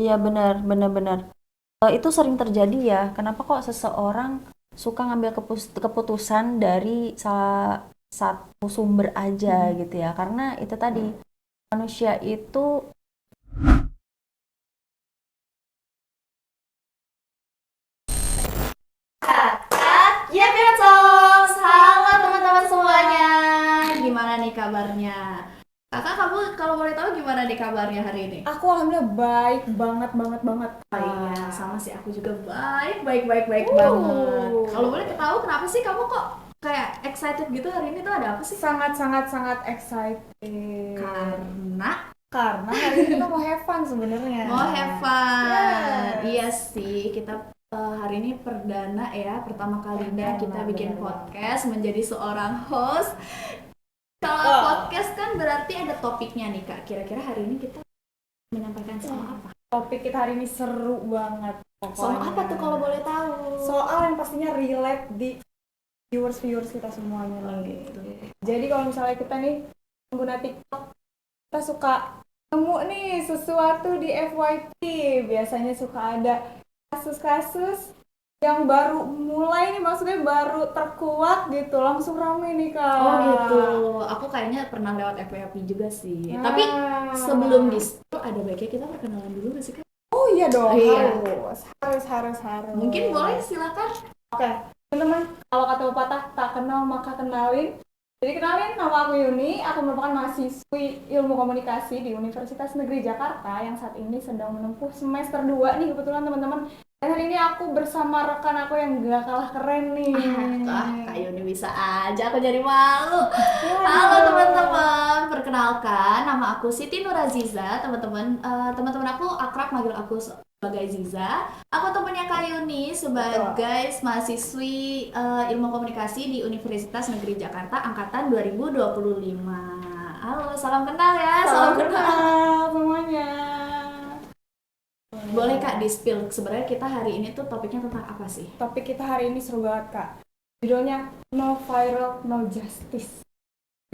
Iya benar, benar-benar. Itu sering terjadi ya. Kenapa kok seseorang suka ngambil keputusan dari salah satu sumber aja gitu ya? Karena itu tadi manusia itu Ya Piatos, halo teman-teman semuanya. Gimana nih kabarnya? Kakak, kamu kalau boleh tahu gimana nih kabarnya hari ini? Aku alhamdulillah baik banget banget banget. Oh iya, sama sih aku juga baik banget. Kalau boleh tahu kenapa sih kamu kok kayak excited gitu hari ini tuh ada apa sih? Sangat sangat sangat excited. Karena Karena hari ini kita mau have fun sebenarnya. mau have fun. Yes. Iya sih, kita hari ini perdana ya, pertama kalinya kita bikin bener. podcast menjadi seorang host. Kalau Wah. podcast kan berarti ada topiknya nih Kak. Kira-kira hari ini kita menyampaikan soal apa? Topik kita hari ini seru banget. Soal Pokoknya. apa tuh kalau boleh tahu? Soal yang pastinya relate di viewers kita semuanya nih. Gitu. Jadi kalau misalnya kita nih pengguna TikTok, kita suka nemu nih sesuatu di FYP. Biasanya suka ada kasus-kasus yang baru mulai nih, maksudnya baru terkuak gitu, langsung rame nih Kak. Oh gitu. Aku kayaknya pernah lewat FYP juga sih. Nah. Tapi sebelum di situ ada baiknya kita perkenalan dulu gak sih Kak? Oh iya dong, Iya. harus. Mungkin boleh silakan. Oke, teman-teman, kalau kata pepatah tak kenal maka kenalin. Jadi kenalin, nama aku Yuni, aku merupakan mahasiswi ilmu komunikasi di Universitas Negeri Jakarta yang saat ini sedang menempuh semester 2 nih kebetulan teman-teman. Dan hari ini aku bersama rekan aku yang gak kalah keren nih. Kak Yuni bisa aja, aku jadi malu. Halo teman-teman, perkenalkan nama aku Siti Nuraziza. Teman-teman aku akrab manggil aku sebagai Ziza. Aku temannya Kak Yuni sebagai mahasiswi ilmu komunikasi di Universitas Negeri Jakarta angkatan 2025. Halo, salam kenal ya. Salam kenal semuanya. Boleh Kak di-spill sebenarnya kita hari ini tuh topiknya tentang apa sih? Topik kita hari ini seru banget Kak. Judulnya No Viral, No Justice.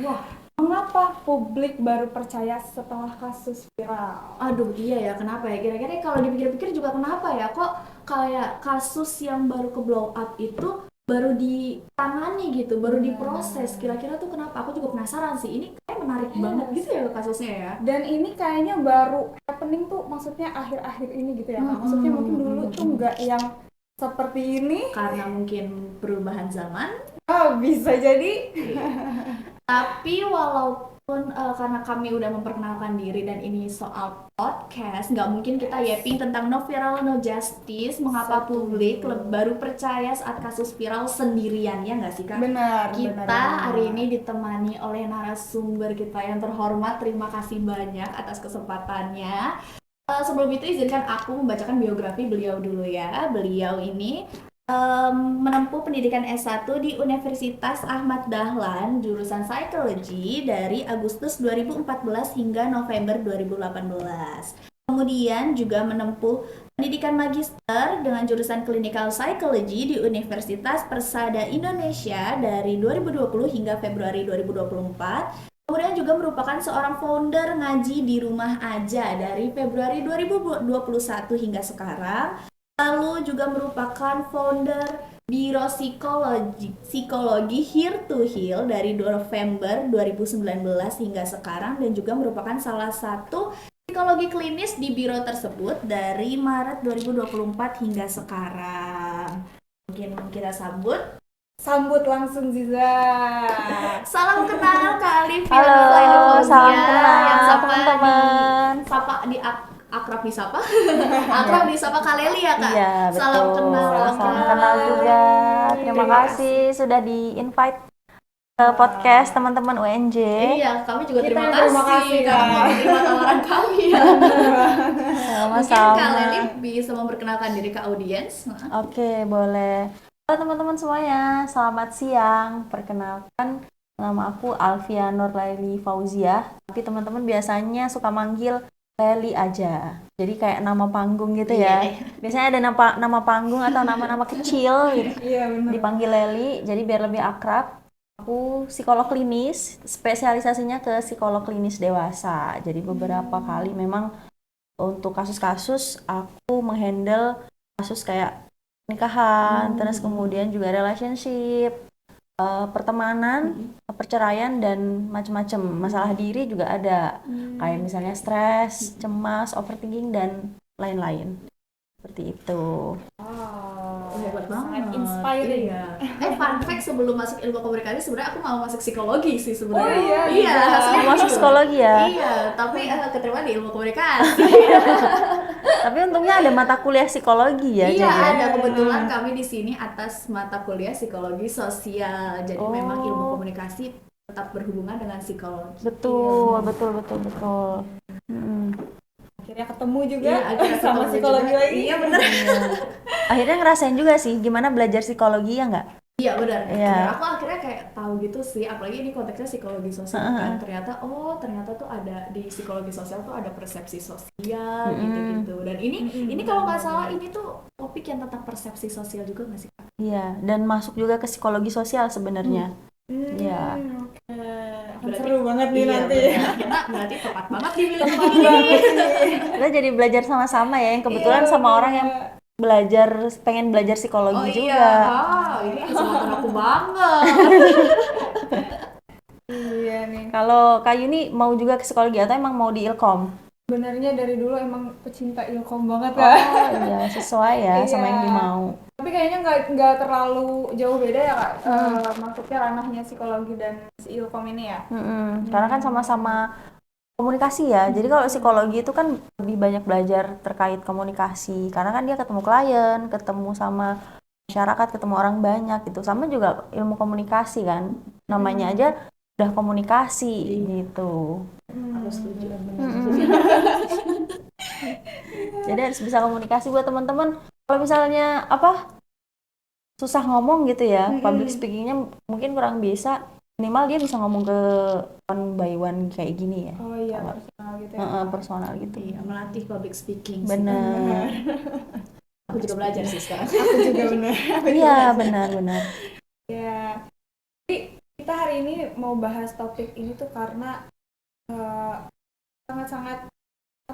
Wah, mengapa publik baru percaya setelah kasus viral? Aduh iya ya, kenapa ya? Kira-kira kalau dipikir-pikir juga kenapa ya? Kok kayak kasus yang baru ke blow up itu baru ditangani gitu, baru diproses. Kira-kira tuh kenapa? Aku juga penasaran sih. Ini kayak menarik banget gitu ya kasusnya ya. Dan ini kayaknya baru happening tuh, maksudnya akhir-akhir ini gitu ya Kak. Maksudnya mungkin dulu tuh nggak yang seperti ini. Karena mungkin perubahan zaman. Oh, bisa jadi. Tapi walaupun karena kami udah memperkenalkan diri dan ini soal podcast, nggak mungkin kita yapping tentang no viral no justice. Mengapa publik baru percaya saat kasus viral sendirian, ya nggak sih Kak? Benar. Kita hari ini ditemani oleh narasumber kita yang terhormat. Terima kasih banyak atas kesempatannya. Sebelum itu izinkan aku membacakan biografi beliau dulu ya. Beliau ini menempuh pendidikan S1 di Universitas Ahmad Dahlan jurusan Psikologi dari Agustus 2014 hingga November 2018. Kemudian juga menempuh pendidikan magister dengan jurusan Clinical Psychology di Universitas Persada Indonesia dari 2020 hingga Februari 2024. Kemudian juga merupakan seorang founder ngaji di rumah aja dari Februari 2021 hingga sekarang. Lalu juga merupakan founder Biro Psikologi Here to Heal dari November 2019 hingga sekarang dan juga merupakan salah satu psikologi klinis di biro tersebut dari Maret 2024 hingga sekarang. Mungkin kita sambut Langsung Ziza. Salam kenal Kak Alif. halo, salam kenal yang sapa teman-teman. akrab disapa akrab disapa Kak Leli ya Kak. Iya, betul. Salam kenal. Salam kenal juga. Terima kasih sudah di-invite ke podcast teman-teman UNJ. Iya, kami juga Kita terima kasih karena Kak. mau menerima tawaran kami ya. Mungkin Sama-sama. Kak Leli bisa memperkenalkan diri ke audiens. Oke, boleh. Halo teman-teman semuanya, selamat siang. Perkenalkan, nama aku Alfia Nurlaili Fauzia. Tapi teman-teman biasanya suka manggil Leli aja. Jadi kayak nama panggung gitu ya. Iya. Biasanya ada nama panggung atau nama-nama kecil gitu. Iya benar. Dipanggil Leli, jadi biar lebih akrab. Aku psikolog klinis, spesialisasinya ke psikolog klinis dewasa. Jadi beberapa kali memang untuk kasus-kasus aku menghandle kasus kayak nikahan, terus kemudian juga relationship, pertemanan, perceraian dan macam-macam. Masalah diri juga ada, kayak misalnya stres, cemas, overthinking dan lain-lain. Seperti itu. Hebat sangat banget. inspiring. Iya. Fun fact sebelum masuk ilmu komunikasi sebenarnya aku mau masuk psikologi sih sebenarnya. Oh iya, iya, juga. hasilnya Masuk gitu. psikologi ya? Iya, tapi keterima di ilmu komunikasi. Tapi untungnya ada mata kuliah psikologi ya, Iya, jadi ya? ada kebetulan kami di sini atas mata kuliah psikologi sosial. Jadi memang ilmu komunikasi tetap berhubungan dengan psikologi. Betul, betul. Akhirnya ketemu juga Iya, akhirnya sama ketemu psikologi juga. lagi. Iya, benar. Akhirnya ngerasain juga sih gimana belajar psikologi ya nggak? Iya benar. Iya. Benar. Aku akhirnya kayak tahu gitu sih, apalagi ini konteksnya psikologi sosial kan. Ternyata tuh ada di psikologi sosial tuh ada persepsi sosial gitu-gitu. Dan ini kalau nggak salah ini tuh topik yang tentang persepsi sosial juga nggak sih Kak? Iya, dan masuk juga ke psikologi sosial sebenarnya. Iya. Akan seru banget nih Iya, nanti. benar. Kita berarti tepat banget di milih tempat ini. Kita jadi belajar sama-sama ya, yang kebetulan Iya, sama orang bener. yang pengen belajar psikologi Oh juga. iya, ini kesempatan aku banget. Iya nih. Kalau Kak Yuni mau juga ke psikologi atau emang mau di Ilkom? Sebenarnya dari dulu emang pecinta ilkom banget Oh Kak. iya, sesuai ya sama yang Iya. dimau. Tapi kayaknya nggak terlalu jauh beda ya Kak. Maksudnya ranahnya psikologi dan si ilkom ini ya. Karena kan sama-sama komunikasi ya. Jadi kalau psikologi itu kan lebih banyak belajar terkait komunikasi. Karena kan dia ketemu klien, ketemu sama masyarakat, ketemu orang banyak gitu. Sama juga ilmu komunikasi kan. Namanya aja udah komunikasi gitu. Aku setuju. Jadi harus bisa komunikasi buat teman-teman. Kalau misalnya susah ngomong gitu ya, public speakingnya mungkin kurang bisa. Minimal dia bisa ngomong ke one by one kayak gini ya. Oh iya, Kalau- personal gitu ya. personal gitu. Iya, melatih public speaking. sih. Benar. Aku juga belajar sih sekarang. Aku juga benar. Iya, benar. Ya. Jadi kita hari ini mau bahas topik ini tuh karena sangat-sangat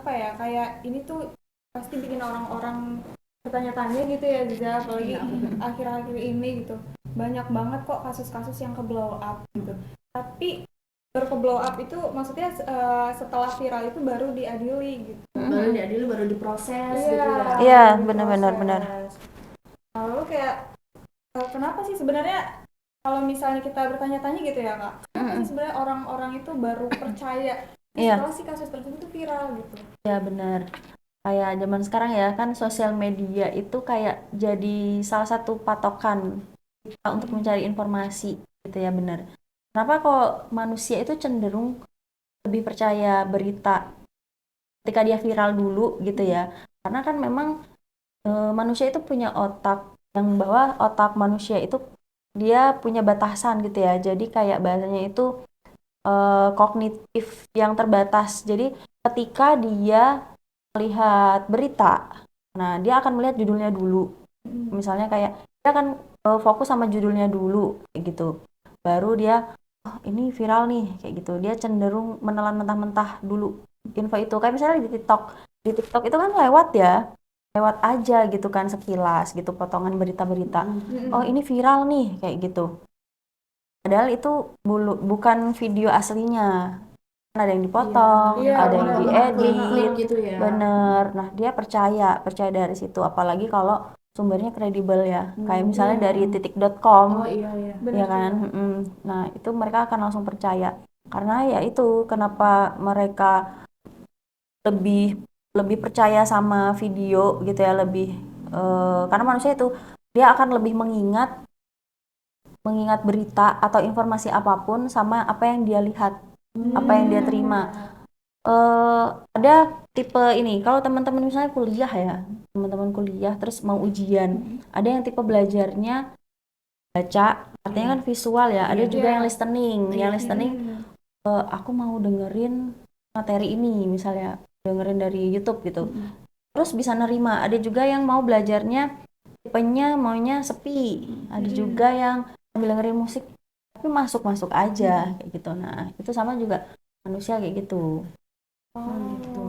kayak ini tuh pasti bikin orang-orang bertanya-tanya gitu ya Ziza, apalagi akhir-akhir ini gitu. Banyak banget kok kasus-kasus yang ke blow up gitu. Tapi baru ke blow up itu maksudnya setelah viral itu baru diadili gitu. Baru diadili, baru diproses gitu ya. Iya, diproses. benar. Lalu kayak kenapa sih sebenarnya kalau misalnya kita bertanya-tanya gitu ya Kak, kenapa sih sebenarnya orang-orang itu baru percaya setelah si kasus tersebut itu viral gitu? Ya benar. Kayak zaman sekarang ya kan sosial media itu kayak jadi salah satu patokan kita untuk mencari informasi gitu ya, benar. Kenapa kok manusia itu cenderung lebih percaya berita ketika dia viral dulu gitu ya? Karena kan memang manusia itu punya otak yang bahwa otak manusia itu dia punya batasan gitu ya. Jadi kayak bahasanya itu kognitif yang terbatas. Jadi ketika dia melihat berita, nah dia akan melihat judulnya dulu. Misalnya kayak dia akan fokus sama judulnya dulu kayak gitu. Baru dia ini viral nih kayak gitu. Dia cenderung menelan mentah-mentah dulu info itu. Kayak misalnya di TikTok. Di TikTok itu kan lewat ya. Lewat aja gitu kan sekilas gitu potongan berita-berita. Oh, ini viral nih kayak gitu. Padahal itu bukan video aslinya. Ada yang dipotong, Iya, ada yang diedit, Klip gitu ya. bener. Nah, dia percaya dari situ. Apalagi kalau sumbernya kredibel ya. Kayak misalnya dari titik.com, Oh iya. ya kan. Nah, itu mereka akan langsung percaya. Karena ya itu kenapa mereka lebih percaya sama video gitu ya, lebih karena manusia itu dia akan lebih mengingat berita atau informasi apapun sama apa yang dia lihat, apa yang dia terima. Ada tipe ini, kalau teman-teman misalnya kuliah ya, teman-teman kuliah terus mau ujian, ada yang tipe belajarnya baca, artinya kan visual ya, ada juga yang listening, aku mau dengerin materi ini misalnya, dengerin dari YouTube gitu, terus bisa nerima. Ada juga yang mau belajarnya tipenya maunya sepi, ada juga yang sambil dengerin musik tapi masuk aja kayak gitu. Nah itu sama juga manusia kayak gitu. Gitu.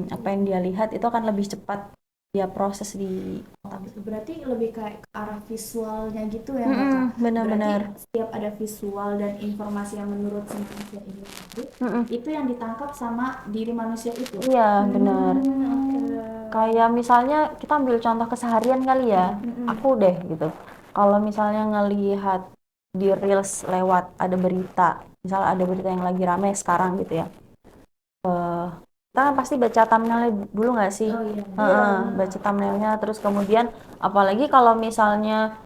Apa yang dia lihat itu akan lebih cepat dia proses di otak. Berarti lebih kayak ke arah visualnya gitu ya, Kak? Benar-benar. Berarti setiap ada visual dan informasi yang menurut si manusia ini itu yang ditangkap sama diri manusia itu. Iya, benar. Oke. Kayak misalnya kita ambil contoh keseharian kali ya. Aku deh gitu. Kalau misalnya ngelihat di Reels lewat ada berita, misalnya ada berita yang lagi rame sekarang gitu ya. Kita kan pasti baca thumbnailnya dulu nggak sih? Oh iya. Baca thumbnailnya, terus kemudian apalagi kalau misalnya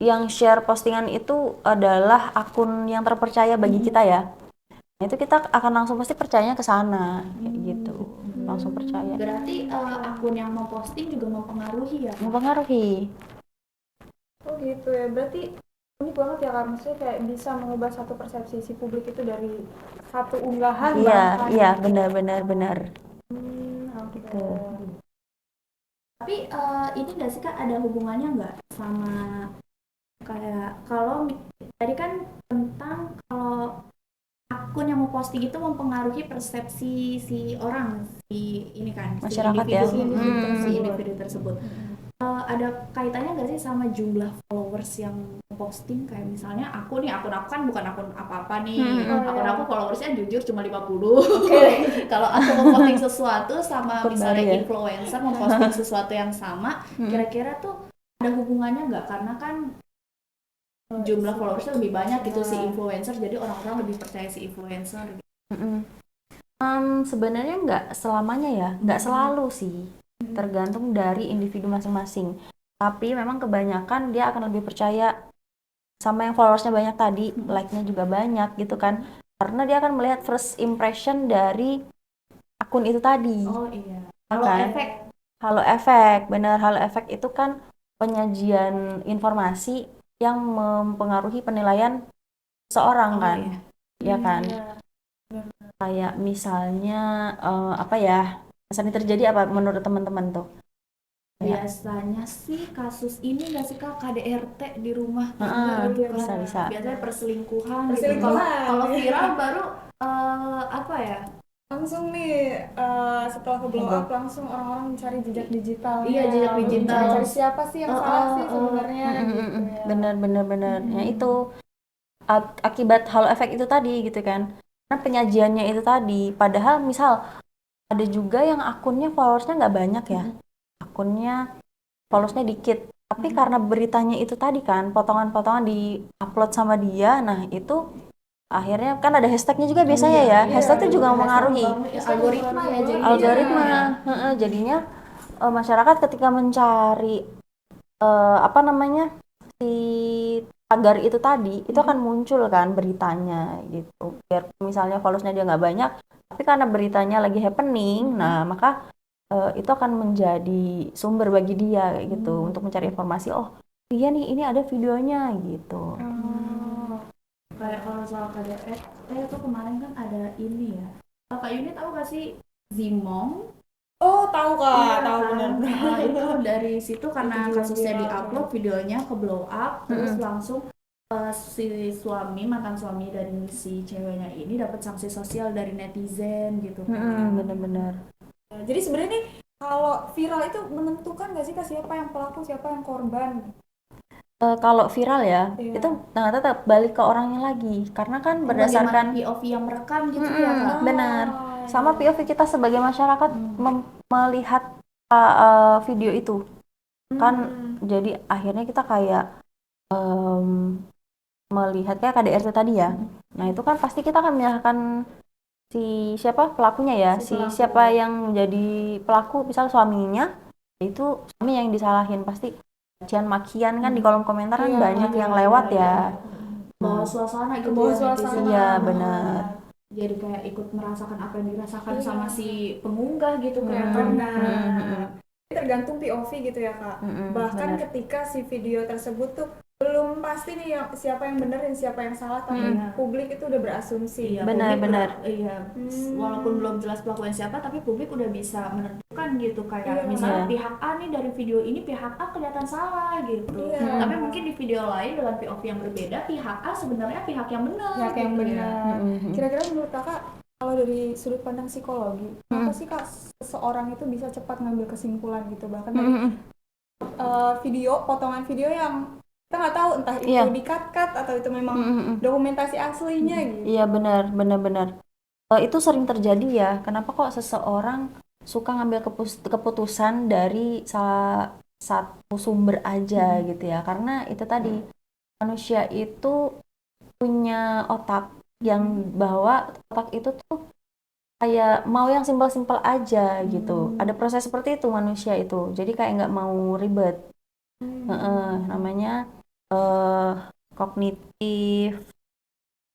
yang share postingan itu adalah akun yang terpercaya bagi kita ya. Nah, itu kita akan langsung pasti percayanya ke sana kayak gitu. Langsung percaya. Berarti akun yang memposting juga mempengaruhi ya? Mempengaruhi. Oh gitu ya, berarti unik banget ya Kak, maksudnya kayak bisa mengubah satu persepsi si publik itu dari satu unggahan bahkan. Iya, benar. Oke. Gitu. Tapi ini nggak sih Kak, ada hubungannya nggak sama kayak kalau tadi kan tentang kalau akun yang mau posting itu mempengaruhi persepsi si orang, si ini kan, Masyarakat si ya. si individu tersebut. Ada kaitannya nggak sih sama jumlah followers yang posting? Kayak misalnya akun aku kan bukan akun apa-apa nih, akun aku followersnya jujur cuma 50. Kalau aku memposting sesuatu sama Akun misalnya baru ya? influencer memposting sesuatu yang sama, kira-kira tuh ada hubungannya nggak? Karena kan jumlah followersnya lebih banyak gitu si influencer, jadi orang-orang lebih percaya si influencer. Sebenarnya nggak selamanya ya, nggak selalu sih. Tergantung dari individu masing-masing. Tapi memang kebanyakan dia akan lebih percaya sama yang followersnya banyak tadi, like-nya juga banyak gitu kan. Karena dia akan melihat first impression dari akun itu tadi. Oh iya. Kan? Kalau efek Halo efek, benar. Halo efek itu kan penyajian informasi yang mempengaruhi penilaian seorang kan, iya. ya kan? Kayak misalnya apa ya? Misalnya terjadi apa menurut teman-teman tuh? Biasanya sih kasus ini nggak sih Kak, KDRT di rumah Heeh, tangga gitu kan. bisa. Biasanya perselingkuhan gitu. Perselingkuhan. Kalau viral baru apa ya? Langsung nih setelah ke blow up langsung orang-orang mencari jejak digitalnya. Iya, jejak digital. Mencari siapa sih yang salah sih sebenarnya gitu ya. Bener. Ya itu akibat halo efek itu tadi gitu kan. Karena penyajiannya itu tadi. Padahal misal ada juga yang akunnya followersnya nggak banyak ya. Akunnya followersnya dikit. Tapi karena beritanya itu tadi kan, potongan-potongan di-upload sama dia, nah itu akhirnya kan ada hashtagnya juga biasanya ya. Hashtag itu juga mempengaruhi. Algoritma ya jadi. Algoritma. Jadinya masyarakat ketika mencari apa namanya si tagar itu tadi itu akan muncul kan beritanya gitu. Biar misalnya followersnya dia nggak banyak, tapi karena beritanya lagi happening, nah maka itu akan menjadi sumber bagi dia kayak gitu untuk mencari informasi. Oh iya nih ini ada videonya gitu. Kayak kalau soal KDRT itu kemarin kan ada ini ya. Kak Yuni tahu gak sih Zimong? Oh, tahu Kak, Iya, tahu kan? benar. Nah, itu dari situ karena Itu juga kasusnya viral, diupload, videonya ke blow up, terus langsung si suami, mantan suami dari si ceweknya ini dapat sanksi sosial dari netizen gitu kan. Bener-bener. Jadi sebenarnya nih kalau viral itu menentukan nggak sih Kak, siapa yang pelaku, siapa yang korban? Kalau viral ya, Iya. itu tetap balik ke orangnya lagi, karena kan Bagaimana berdasarkan POV yang merekam gitu ya Kak. benar, sama POV kita sebagai masyarakat melihat video itu, kan jadi akhirnya kita kayak melihat kayak KDRT tadi ya, nah itu kan pasti kita akan menyalahkan si siapa pelakunya ya, siapa yang menjadi pelaku, misal suaminya, itu suami yang disalahin pasti. Makian kan di kolom komentar kan banyak yang lewat ya. Bawa suasana gitu Bawa ya, suasana. netizen. Iya benar. Jadi kayak ikut merasakan apa yang dirasakan sama si pengunggah gitu kayak kan. Tergantung POV gitu ya Kak. Bahkan benar. ketika si video tersebut tuh belum pasti nih siapa yang benar dan siapa yang salah, tapi publik itu udah berasumsi. Iya, Benar. Iya, walaupun belum jelas pelakunya siapa, tapi publik udah bisa menentukan gitu kayak misalnya pihak A nih dari video ini pihak A kelihatan salah gitu. Tapi mungkin di video lain dengan POV yang berbeda, pihak A sebenarnya pihak yang benar. Pihak yang benar. Kira-kira menurut Kakak Kalau dari sudut pandang psikologi, kenapa sih Kak seseorang itu bisa cepat ngambil kesimpulan gitu, bahkan dari video, potongan video yang kita nggak tahu entah itu Iya. di-cut atau itu memang dokumentasi aslinya gitu. Iya, benar. Itu sering terjadi ya. Kenapa kok seseorang suka ngambil keputusan dari salah satu sumber aja gitu ya? Karena itu tadi, manusia itu punya otak yang bahwa otak itu tuh kayak mau yang simpel-simpel aja gitu. Ada proses seperti itu manusia itu. Jadi kayak nggak mau ribet. Namanya eh kognitif,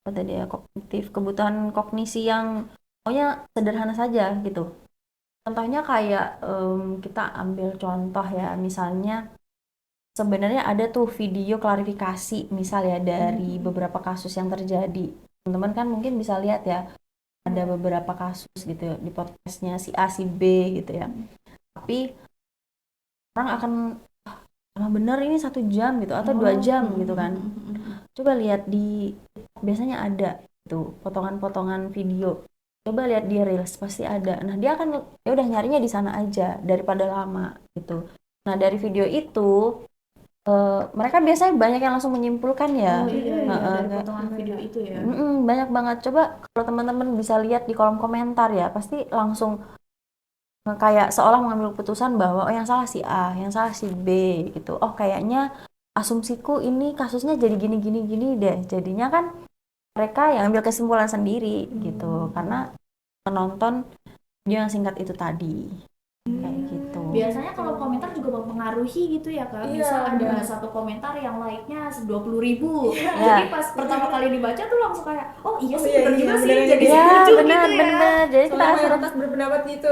apa tadi ya, kognitif, kebutuhan kognisi yang pokoknya sederhana saja gitu. Contohnya kayak kita ambil contoh ya, misalnya sebenarnya ada tuh video klarifikasi misal ya dari beberapa kasus yang terjadi. Teman-teman kan mungkin bisa lihat ya, ada beberapa kasus gitu di podcastnya si A si B gitu ya. Tapi orang akan lama bener ini 1 jam gitu atau 2 jam gitu kan. Coba lihat di biasanya ada tuh potongan-potongan video. Coba lihat di Reels pasti ada. Nah, dia akan ya udah nyarinya di sana aja daripada lama gitu. Nah, dari video itu mereka biasanya banyak yang langsung menyimpulkan ya. Dari potongan video itu ya. Banyak banget. Coba kalau teman-teman bisa lihat di kolom komentar ya, pasti langsung kayak seolah mengambil keputusan bahwa oh yang salah si A, yang salah si B gitu. Oh kayaknya asumsiku ini kasusnya jadi gini deh. Jadinya kan mereka yang ambil kesimpulan sendiri gitu karena menonton video yang singkat itu tadi. Kayak gitu. Biasanya kalau komentar juga mempengaruhi gitu ya Kak. Bisa ada satu komentar yang like-nya 20.000. Jadi pas pertama kali dibaca tuh langsung kayak, oh iya sih benar juga sih. Jadi ya, setuju gitu ya. benar. Jadi kita Mayoritas berpendapat gitu.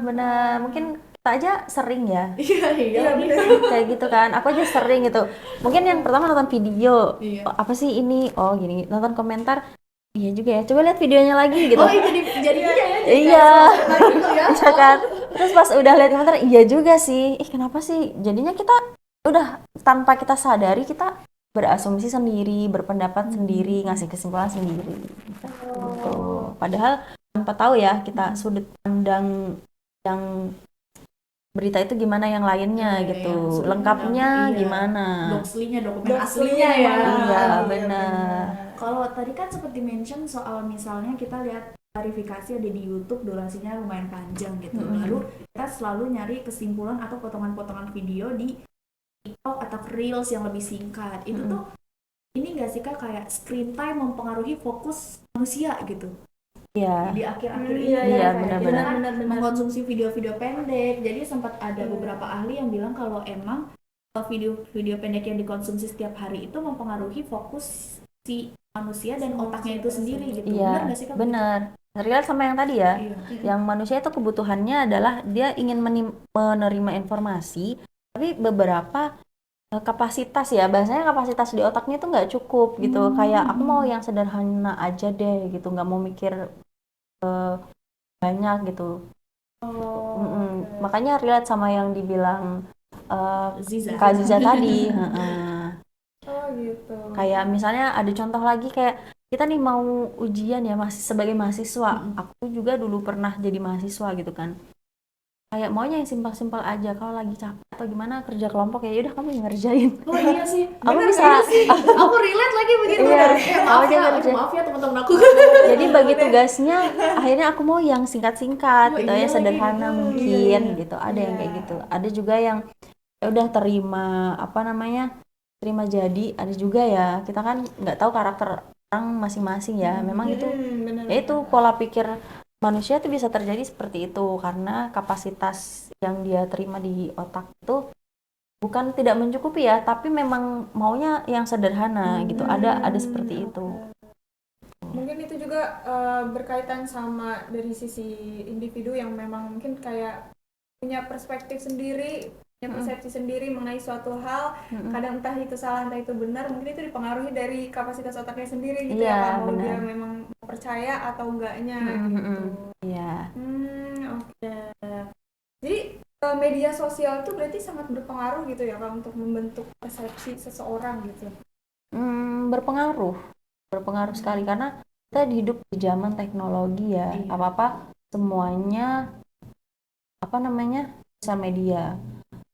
benar. Mungkin kita aja sering ya. Iya benar. Kayak gitu kan. Aku aja sering gitu. Mungkin yang pertama nonton video. Oh, apa sih ini? Oh, gini. Nonton komentar. Iya juga ya. Coba lihat videonya lagi gitu. Oh jadi iya ya. Iya. Gitu ya. Iya kan. Terus pas udah lihat komentar, iya juga sih. Kenapa sih? Jadinya kita udah tanpa kita sadari kita berasumsi sendiri, berpendapat sendiri, ngasih kesimpulan sendiri. Gitu. Padahal tanpa tahu ya kita sudut pandang yang berita itu gimana yang lainnya gitu. Lengkapnya gimana? Dokumen aslinya ya. Iya, benar. Kalau tadi kan sempat di-mention soal misalnya kita lihat klarifikasi ada di YouTube durasinya lumayan panjang gitu. Lalu kita selalu nyari kesimpulan atau potongan-potongan video di TikTok atau Reels yang lebih singkat. Itu tuh ini nggak sih Kak kayak screen time mempengaruhi fokus manusia gitu. Iya. Di akhir-akhir ini benar. mengkonsumsi video-video pendek. Jadi sempat ada beberapa ahli yang bilang kalau emang video-video pendek yang dikonsumsi setiap hari itu mempengaruhi fokus si manusia dan otaknya itu sendiri gitu. Benar nggak sih Kak? Benar. Relate sama yang tadi ya. Yang manusia itu kebutuhannya adalah dia ingin menerima informasi, tapi beberapa kapasitas ya, bahasanya kapasitas di otaknya itu nggak cukup gitu. Kayak aku mau yang sederhana aja deh gitu, nggak mau mikir banyak gitu. Makanya relate sama yang dibilang Kak Ziza tadi. Gitu. Kayak misalnya ada contoh lagi kayak kita nih mau ujian ya masih sebagai mahasiswa. Aku juga dulu pernah jadi mahasiswa gitu kan. Kayak maunya yang simpel-simpel aja. Kalau lagi capek atau gimana kerja kelompok ya udah kamu yang ngerjain. Oh iya sih. Aku bisa. Aku relate lagi begitu. Iya. Maaf ya teman-teman aku. Jadi bagi tugasnya akhirnya aku mau yang singkat-singkat gitu ya, sederhana mungkin gitu. Ada yang kayak gitu. Ada juga yang ya udah terima terima jadi. Ada juga ya kita kan nggak tahu karakter orang masing-masing ya. Memang itu ya itu pola pikir manusia itu bisa terjadi seperti itu karena kapasitas yang dia terima di otak itu bukan tidak mencukupi ya, tapi memang maunya yang sederhana gitu. Ada seperti itu. Mungkin itu juga berkaitan sama dari sisi individu yang memang mungkin kayak punya perspektif sendiri, punya persepsi sendiri mengenai suatu hal. Kadang entah itu salah, entah itu benar, mungkin itu dipengaruhi dari kapasitas otaknya sendiri gitu ya, mau dia memang percaya atau enggaknya gitu. Iya. Oke. Jadi media sosial itu berarti sangat berpengaruh gitu ya Kak untuk membentuk persepsi seseorang gitu. Berpengaruh sekali karena kita hidup di zaman teknologi ya. Iya. Apa-apa semuanya sosial media.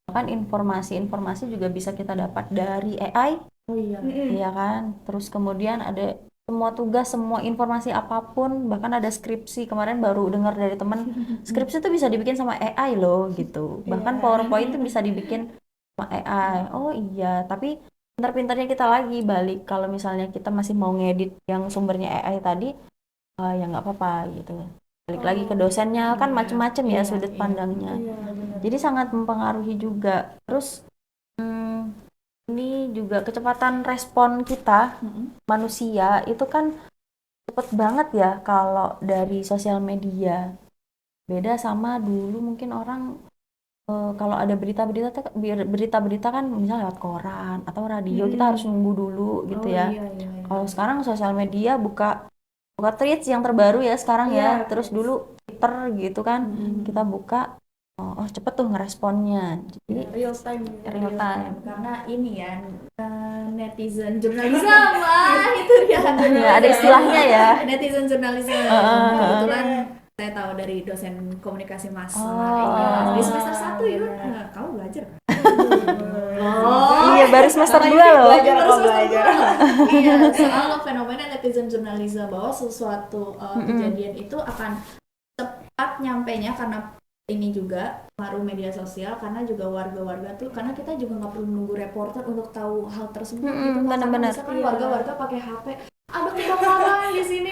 Bahkan informasi juga bisa kita dapat dari AI, Oh iya. iya kan? Terus kemudian ada semua tugas, semua informasi apapun, bahkan ada skripsi. Kemarin baru dengar dari teman, skripsi itu bisa dibikin sama AI loh gitu. Bahkan Iya. PowerPoint itu bisa dibikin sama AI. Oh iya, tapi pintar-pintarnya kita lagi balik kalau misalnya kita masih mau ngedit yang sumbernya AI tadi, ya nggak apa-apa gitu. Balik lagi ke dosennya kan Iya. macem-macem ya Iya, sudut iya. pandangnya. Iya, benar. Jadi sangat mempengaruhi juga. Terus ini juga kecepatan respon kita manusia itu kan cepet banget ya kalau dari sosial media. Beda sama dulu mungkin orang kalau ada berita-berita kan misalnya lewat koran atau radio kita harus nunggu dulu gitu Oh ya. iya, iya, iya. Kalau sekarang sosial media buka tweets yang terbaru ya sekarang ya. Iya, Terus tweets. dulu Twitter gitu kan kita buka, oh cepet tuh ngeresponnya. Jadi Real time gitu. real time. Karena ini ya netizen jurnalisme itu dia. Ya, ada istilahnya ya. Netizen jurnalisme. Kebetulan saya tahu dari dosen komunikasi massa. Iya, di semester 1 ya. Kamu belajar kan? Iya, baru semester 2 loh. Iya, soal fenomena netizen jurnalisme bahwa sesuatu kejadian itu akan cepat nyampainya karena ini juga pengaruh media sosial, karena juga warga-warga tuh, karena kita juga nggak perlu nunggu reporter untuk tahu hal tersebut gitu. Benar-benar. Misalkan warga-warga pakai HP, ada kebakaran di sini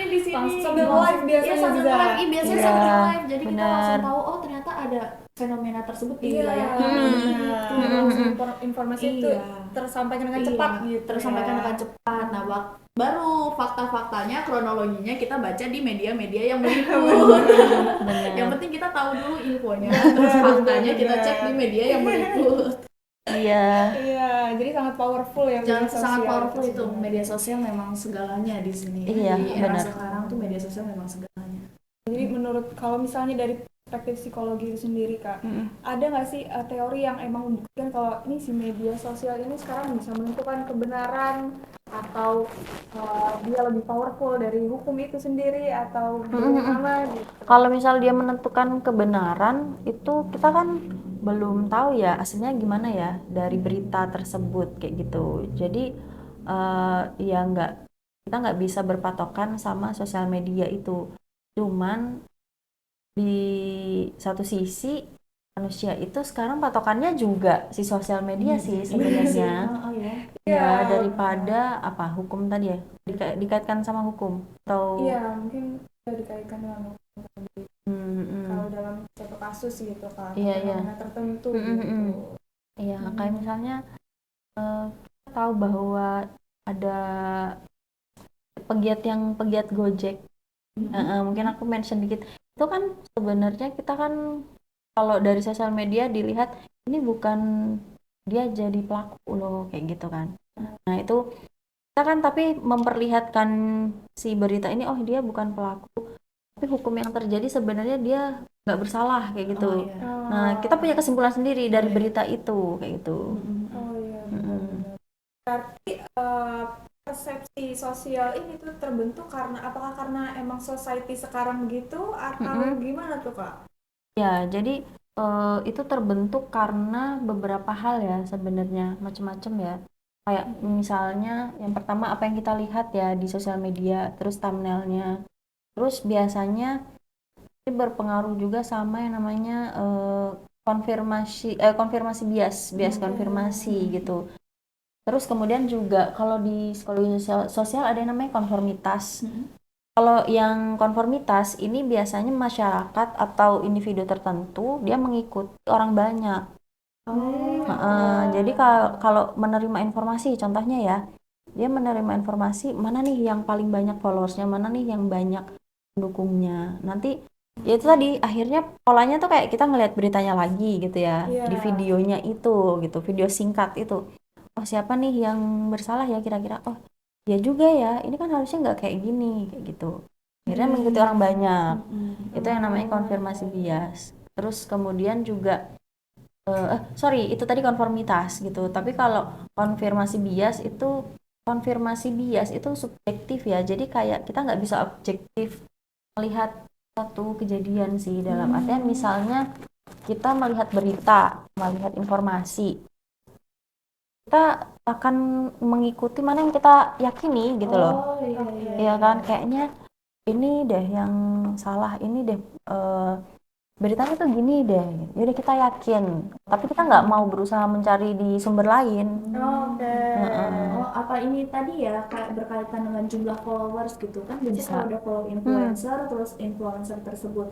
Sambil live biasanya sambil bisa. live, biasanya Iya, sambil live, jadi kita benar. langsung tahu oh ternyata ada fenomena tersebut di wilayah Iya. ini. Langsung informasi itu Iya. tersampaikan dengan Iya, cepat gitu. tersampaikan ya. dengan cepat. Nah, baru fakta-faktanya, kronologinya kita baca di media-media yang meliput. Yang penting kita tahu dulu infonya, terus faktanya kita cek di media yang meliput. Iya. Iya, jadi sangat powerful ya media Jangan sangat sosial powerful itu. sebenarnya. Media sosial memang segalanya di sini. Iya, Di era benar. sekarang tuh media sosial memang segalanya. Jadi menurut kalau misalnya dari perspektif psikologi itu sendiri Kak, ada nggak sih teori yang emang membuktikan kalau ini si media sosial ini sekarang bisa menentukan kebenaran atau dia lebih powerful dari hukum itu sendiri atau bagaimana gitu? Kalau misal dia menentukan kebenaran itu kita kan belum tahu ya aslinya gimana ya dari berita tersebut kayak gitu. Jadi ya kita nggak bisa berpatokan sama sosial media itu. Cuman di satu sisi manusia itu sekarang patokannya juga si sosial media sih sebenarnya. Oh iya. Ya daripada apa hukum tadi ya dikaitkan sama hukum atau Iya, mungkin bisa dikaitkan dengan kalau dalam satu kasus gitu Kak, Iya, iya. fenomena tertentu Mm, mm, mm. gitu. Iya, kayak misalnya kita tahu bahwa ada pegiat Gojek. Mungkin aku mention dikit. Itu kan sebenarnya kita kan kalau dari sosial media dilihat ini bukan dia jadi pelaku loh kayak gitu kan. Nah, itu kita kan tapi memperlihatkan si berita ini oh dia bukan pelaku. Tapi hukum yang terjadi sebenarnya dia nggak bersalah kayak gitu. Oh, iya. Nah, kita punya kesimpulan sendiri dari berita itu kayak gitu. Oh iya, benar-benar. Berarti persepsi sosial ini tuh terbentuk apakah karena emang society sekarang begitu atau gimana tuh Kak? Ya, jadi itu terbentuk karena beberapa hal ya sebenarnya macam-macam ya. Kayak misalnya yang pertama apa yang kita lihat ya di sosial media, terus thumbnailnya. Terus biasanya ini berpengaruh juga sama yang namanya konfirmasi bias konfirmasi gitu. Terus kemudian juga kalau di psikologi sosial ada yang namanya konformitas. Kalau yang konformitas ini biasanya masyarakat atau individu tertentu dia mengikuti orang banyak. Jadi kalau menerima informasi, contohnya ya, dia menerima informasi mana nih yang paling banyak followersnya, mana nih yang banyak pendukungnya. Nanti ya itu tadi akhirnya polanya tuh kayak kita ngelihat beritanya lagi gitu ya, di videonya itu gitu, video singkat itu. Oh siapa nih yang bersalah ya kira-kira? Oh ya juga ya, ini kan harusnya nggak kayak gini kayak gitu. Akhirnya mengikuti orang banyak. Itu yang namanya konfirmasi bias. Terus kemudian juga itu tadi konformitas gitu. Tapi kalau konfirmasi bias itu konfirmasi bias itu subjektif ya. Jadi kayak kita nggak bisa objektif melihat satu kejadian sih, dalam artian misalnya kita melihat berita, melihat informasi, kita akan mengikuti mana yang kita yakini gitu loh. Oh iya Iya kan, kayaknya ini deh yang salah, ini deh beritanya tuh gini deh, yaudah kita yakin, tapi kita nggak mau berusaha mencari di sumber lain. Oke. Oh, apa ini tadi ya kayak berkaitan dengan jumlah followers gitu kan? Biasanya Bisa. kalau udah follow influencer, terus influencer tersebut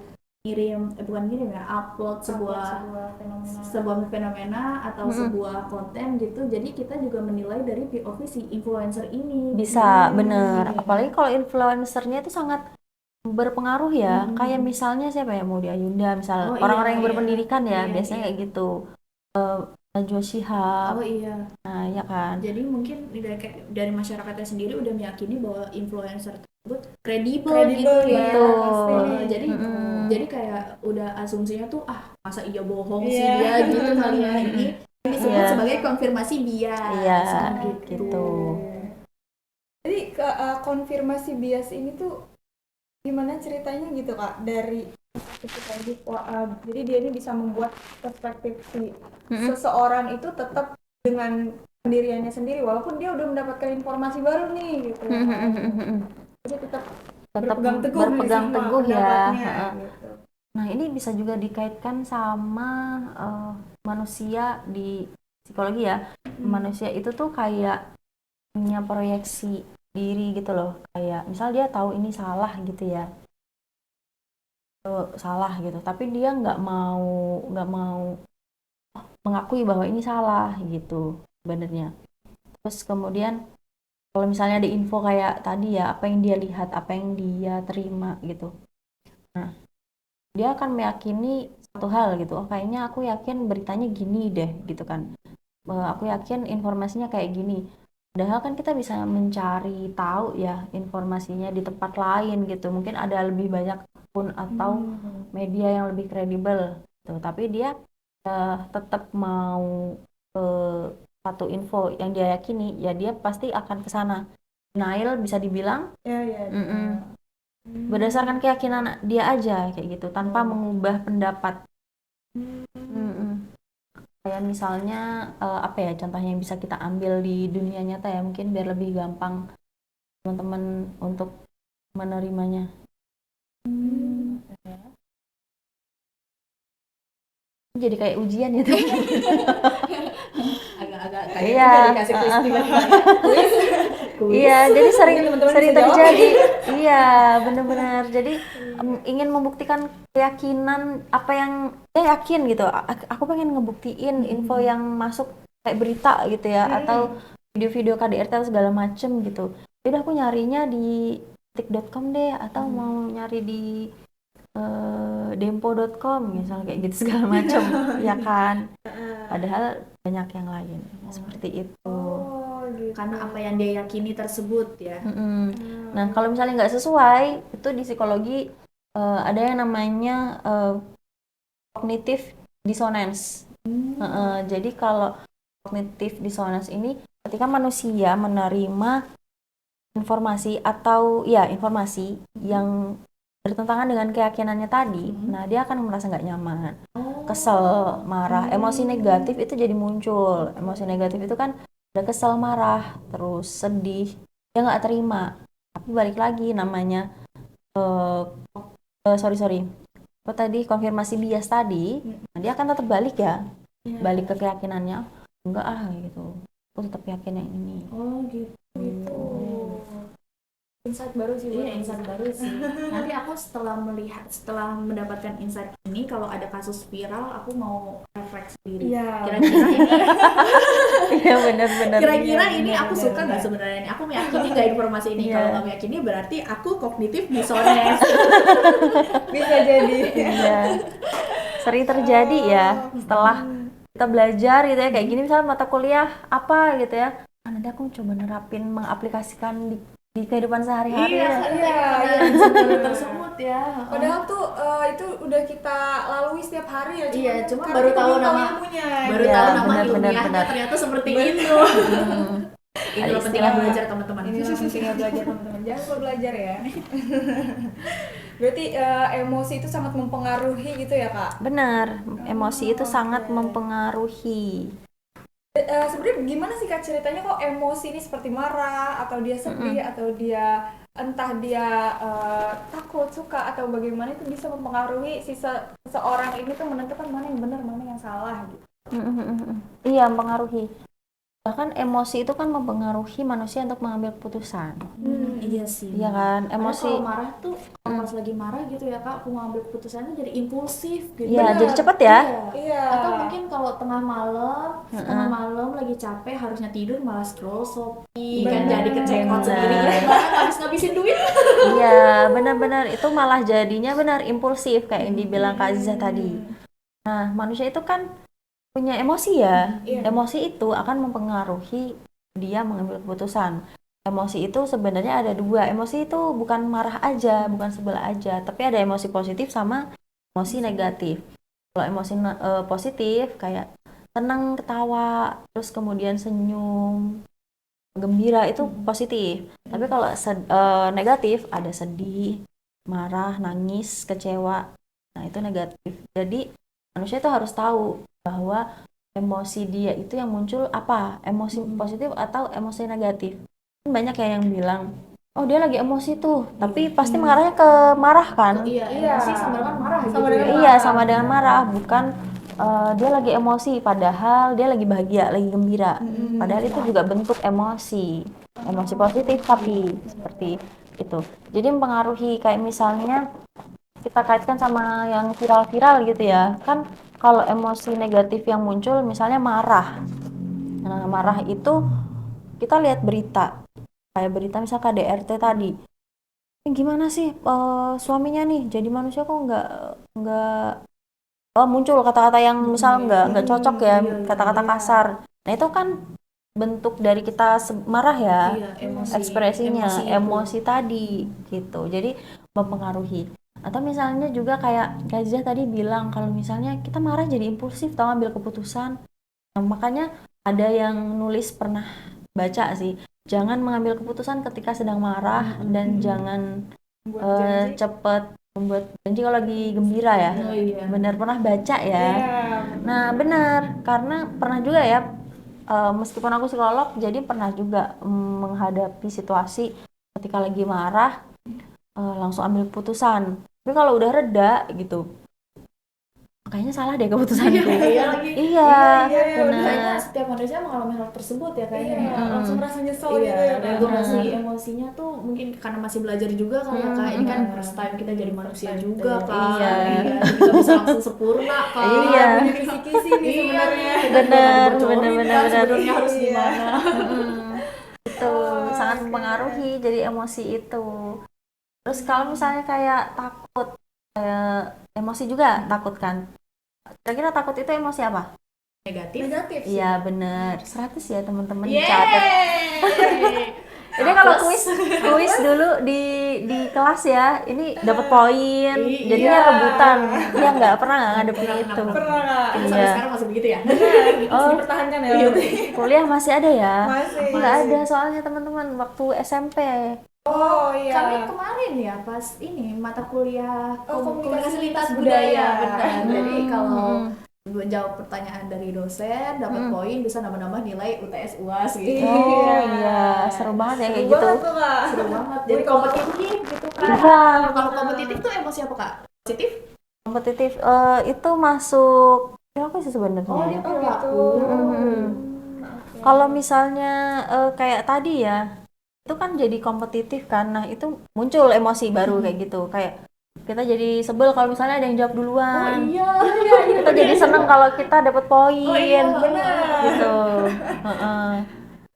bukan ngirim ya, upload sebuah fenomena atau sebuah konten gitu. Jadi kita juga menilai dari POV si influencer ini. Bisa, bener. Apalagi kalau influencernya itu sangat berpengaruh ya. Kayak misalnya siapa ya, Maudy Ayunda, misal Oh, orang-orang iya, yang iya. berpendidikan ya, Iya, biasanya iya. kayak gitu. Najwa Shihab, Oh iya. nah ya kan. Jadi mungkin dari masyarakatnya sendiri udah meyakini bahwa influencer tersebut kredibel Kredibel gitu ya. betul, Pasti. pasti. Jadi kayak udah asumsinya tuh masa iya bohong sih Iya. dia gitu kali ya. Ini disebut Iya. sebagai konfirmasi bias. Iya, gitu. Jadi konfirmasi bias ini tuh gimana ceritanya gitu Kak? Dari jadi dia ini bisa membuat perspektif si seseorang itu tetap dengan pendiriannya sendiri walaupun dia udah mendapatkan informasi baru nih gitu. Jadi tetap berpegang teguh nih berpegang sama teguh ya. pendapatnya, gitu. Nah, ini bisa juga dikaitkan sama manusia di psikologi ya. Manusia itu tuh kayak punya proyeksi diri gitu loh. Kayak misal dia tahu ini salah gitu ya. Salah gitu, tapi dia nggak mau mengakui bahwa ini salah gitu sebenarnya. Terus kemudian kalau misalnya ada info kayak tadi ya, apa yang dia lihat, apa yang dia terima gitu. Nah, dia akan meyakini satu hal gitu. Oh, kayaknya aku yakin beritanya gini deh gitu kan. Aku yakin informasinya kayak gini. Padahal kan kita bisa mencari tahu ya informasinya di tempat lain gitu. Mungkin ada lebih banyak akun atau media yang lebih kredibel gitu. Tapi dia tetap mau satu info yang dia yakini, ya dia pasti akan ke sana. Denial bisa dibilang Ya. berdasarkan keyakinan dia aja kayak gitu, tanpa mengubah pendapat. Kayak misalnya apa ya contohnya yang bisa kita ambil di dunia nyata ya, mungkin biar lebih gampang teman-teman untuk menerimanya. Jadi kayak ujian ya tuh. Agak-agak kayak Iya, dikasih kuis tiba-tiba. Iya, jadi sering teman-teman bisa jawab. terjadi. Iya, benar-benar. Jadi ingin membuktikan keyakinan apa yang dia yakin gitu. Aku pengen ngebuktiin info yang masuk kayak berita gitu ya, atau video-video KDRT segala macem gitu. Jadi aku nyarinya di tik.com deh, atau mau nyari di dempo.com misalnya kayak gitu segala macam. Ya kan, padahal banyak yang lain seperti itu. Oh, gitu. Karena apa yang dia yakini tersebut ya. Nah, kalau misalnya nggak sesuai, itu di psikologi ada yang namanya cognitive dissonance. Jadi kalau cognitive dissonance ini ketika manusia menerima informasi atau ya informasi yang bertentangan dengan keyakinannya tadi, nah dia akan merasa nggak nyaman, kesel, marah, emosi negatif itu jadi muncul. Emosi negatif itu kan ada kesel, marah, terus sedih, dia nggak terima. Tapi balik lagi namanya apa tadi, konfirmasi bias tadi, nah, dia akan tetap balik ya, balik ke keyakinannya, enggak gitu, aku tetap yakin yang ini. Oh gitu. Insight baru sih. Iya, insight baru sih. Nanti aku setelah mendapatkan insight ini, kalau ada kasus viral, aku mau refleks sendiri. Iya. Kira-kira ini, Iya benar-benar. kira-kira ini aku suka nggak sebenarnya ini? Aku meyakini nggak informasi ini? Kalau nggak meyakini berarti aku kognitif dissonance. Bisa jadi. Iya. Sering terjadi ya setelah kita belajar gitu ya, kayak gini misalnya mata kuliah apa gitu ya. Nanti aku coba nerapin, mengaplikasikan di kehidupan sehari-hari ya. Iya, tersebut ya. Padahal tuh itu udah kita lalui setiap hari ya. Iya, cuma karena baru kita tahu belum nama ilmunya. baru Iya, tahu nama benar, ilmiahnya benar. ternyata seperti itu. Inilah pentingnya istilahnya. belajar teman-teman. Inilah pentingnya belajar teman-teman. Jangan lupa belajar ya. Berarti emosi itu sangat mempengaruhi gitu ya Kak? Benar, emosi itu sangat Oke. mempengaruhi. Sebenarnya gimana sih Kak ceritanya kok emosi ini seperti marah atau dia sedih atau dia entah dia takut, suka atau bagaimana itu bisa mempengaruhi seseorang ini tuh menentukan mana yang benar, mana yang salah gitu. Iya, mempengaruhi. Bahkan emosi itu kan mempengaruhi manusia untuk mengambil keputusan. Iya sih. Iya kan, Emosi. emosi. Kalau marah tuh, kalau pas lagi marah gitu ya Kak, aku ngambil keputusannya jadi impulsif gitu. Iya, Benar. jadi cepet ya. Iya. Atau mungkin kalau tengah malam lagi capek harusnya tidur malah scroll Shopee kan, Benar. jadi kecekot Benar. sendiri bahkan habis ngabisin duit. Iya, benar-benar itu malah jadinya benar impulsif kayak yang dibilang Kak Aziza tadi. Nah, manusia itu kan punya emosi ya. Iya. Emosi itu akan mempengaruhi dia mengambil keputusan. Emosi itu sebenarnya ada dua. Emosi itu bukan marah aja, bukan sebel aja, tapi ada emosi positif sama emosi negatif. Kalau emosi positif kayak senang, ketawa, terus kemudian senyum, gembira itu positif. Tapi kalau negatif ada sedih, marah, nangis, kecewa. Nah, itu negatif. Jadi manusia itu harus tahu bahwa emosi dia itu yang muncul apa, emosi positif atau emosi negatif. Banyak ya yang bilang, oh dia lagi emosi tuh, tapi pasti mengarahnya ke marah kan? Iya, Iya. emosi sama dengan marah Sama gitu dengan ya. Iya, sama dengan marah, bukan dia lagi emosi padahal dia lagi bahagia, lagi gembira. Padahal itu juga bentuk emosi positif tapi seperti itu. Jadi mempengaruhi kayak misalnya kita kaitkan sama yang viral-viral gitu ya. Kan kalau emosi negatif yang muncul misalnya marah. Nah, marah itu kita lihat berita. Kayak berita misal KDRT tadi. Ini gimana sih suaminya nih jadi manusia kok nggak muncul kata-kata yang misal nggak cocok ya, kata-kata kasar. Nah, itu kan bentuk dari kita marah ya, Iya, emosi. ekspresinya, Emosi itu. emosi tadi gitu. Jadi mempengaruhi. Atau misalnya juga kayak Kazia tadi bilang kalau misalnya kita marah jadi impulsif atau ambil keputusan. Nah, makanya ada yang nulis pernah baca sih, jangan mengambil keputusan ketika sedang marah dan jangan Buat janji. cepet membuat janji kalau lagi gembira ya. Oh, iya. Benar pernah baca ya. Iya. Nah, benar, karena pernah juga ya, meskipun aku psikolog, jadi pernah juga menghadapi situasi ketika lagi marah, langsung ambil keputusan. Tapi kalau udah reda gitu, kayaknya salah deh keputusanku. Iya lagi. Iya, iya, benar. Kayaknya setiap manusia mengalami hal tersebut ya kayaknya. Iya, langsung rasa nyesel Iya, gitu ya Kak. regulasi emosinya tuh mungkin karena masih belajar juga kali ya Kak. Ini kan first time kita jadi manusia juga kan. Iya. Kita bisa langsung sempurna kan. Iya. Punya kisi-kisi nih sebenarnya. Benar, Bocorin benar. kan sebenarnya harus gimana. Itu sangat mempengaruhi jadi emosi itu. Terus kalau misalnya kayak takut, emosi juga takut kan? Kira-kira takut itu emosi apa? Negatif. Negatif sih. Iya bener, 100 ya teman-teman Yeay. dicatat. Ini kalau kuis dulu di kelas ya, ini dapat poin, Iya. jadinya rebutan. Dia nggak pernah ngadepin Pernah, itu. Pernah Kak. Kita Iya. sampai sekarang masih begitu ya. Masih dipertahankan ya. Kuliah masih ada ya? Masih. Nggak ada soalnya teman-teman waktu SMP. Oh iya. Kami kemarin ya pas ini mata kuliah Komunikasi lintas budaya. benar. Jadi kalau menjawab pertanyaan dari dosen dapat poin bisa nambah-nambah nilai UTS UAS gitu. Oh iya, seru banget ya kayak Seru gitu. banget tuh Kak. Seru banget. Jadi kompetitif gitu kan. Iya. Kalau kompetitif tuh emosi apa Kak? Positif? Kompetitif itu masuk apa sih sebenarnya? Oh, dia Oh perilaku. gitu. Kalau misalnya kayak tadi ya, itu kan jadi kompetitif kan. Nah, itu muncul emosi baru kayak gitu. Kayak kita jadi sebel kalau misalnya ada yang jawab duluan. Iya. Kita jadi seneng kalau kita dapat poin. Oh iya, benar. Gitu. Heeh.